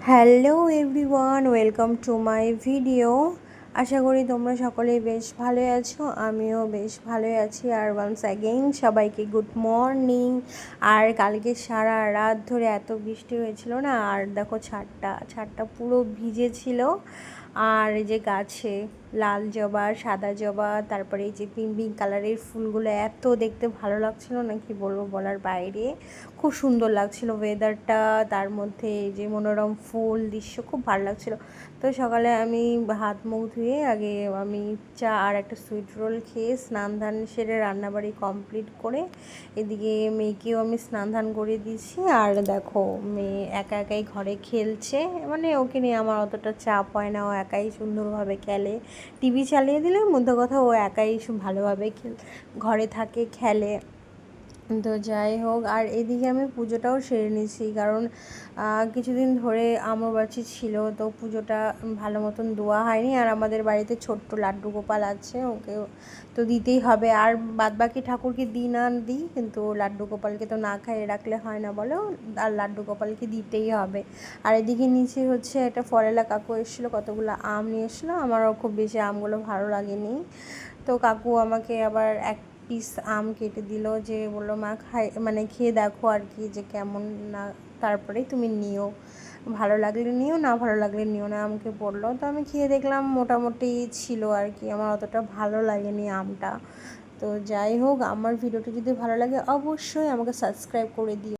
Hello everyone, welcome to my video. আশা করি তোমরা সকলেই বেশ ভালোই আছো, আমিও বেশ ভালোই আছি। আর ওয়ান্স অ্যাগেইন সবাইকে গুড মর্নিং। আর কালকে সারা রাত ধরে এত বৃষ্টি হয়েছিল না, আর দেখো ছাদটা পুরো ভিজে ছিল। আর এই যে গাছে লাল জবা, সাদা জবা, তারপরে এই যে পিঙ্ক পিঙ্ক কালারের ফুলগুলো এত দেখতে ভালো লাগছিল না, কি বলবো বলার বাইরে। খুব সুন্দর লাগছিল ওয়েদারটা, তার মধ্যে এই যে মনোরম ফুল দৃশ্য খুব ভালো লাগছিল। তো সকালে আমি হাত মুখ ধুয়ে আগে আমি চা আর একটা সুইট রোল খেয়ে স্নান ধান সেরে রান্নাবাড়ি কমপ্লিট করে এদিকে মেয়েকেও আমি স্নান ধান করে দিয়েছি। আর দেখো মেয়ে একা একাই ঘরে খেলছে, মানে ওকে নিয়ে আমার অতটা চাপ হয় না, ও একাই সুন্দরভাবে খেলে। টিভি চালিয়ে দিলে মধ্যে কথা ও একাই ভালোভাবে ঘরে থাকে, খেলে। তো যাই হোক, আর এদিকে আমি পুজোটাও সেরে নিয়েছি, কারণ কিছুদিন ধরে অমাবস্যা ছিল, তো পুজোটা ভালো মতন দেওয়া হয়নি। আর আমাদের বাড়িতে ছোট্ট লাড্ডু গোপাল আছে, ওকে তো দিতেই হবে। আর বাদবাকি ঠাকুরকে দিই না দিই, কিন্তু লাড্ডু গোপালকে তো না খাইয়ে রাখলে হয় না বলো, আর লাড্ডু গোপালকে দিতেই হবে। আর এদিকে নিচে হচ্ছে একটা ফলেলা কাকু এসেছিলো, কতগুলো আম নিয়ে এসেছিলো। আমারও খুব বেশি আমগুলো ভালো লাগেনি, তো কাকু আমাকে আবার এক পিস আম কেটে দিল, যে বললো মা মানে খেয়ে দেখো আর কি, যে কেমন না, তারপরেই তুমি নিও, ভালো লাগলে নিও, না ভালো লাগলে নিও না, আমাকে বললো। তো আমি খেয়ে দেখলাম মোটামুটি ছিল আর কি, আমার অতটা ভালো লাগেনি আমটা। তো যাই হোক, আমার ভিডিওটি যদি ভালো লাগে অবশ্যই আমাকে সাবস্ক্রাইব করে দিও।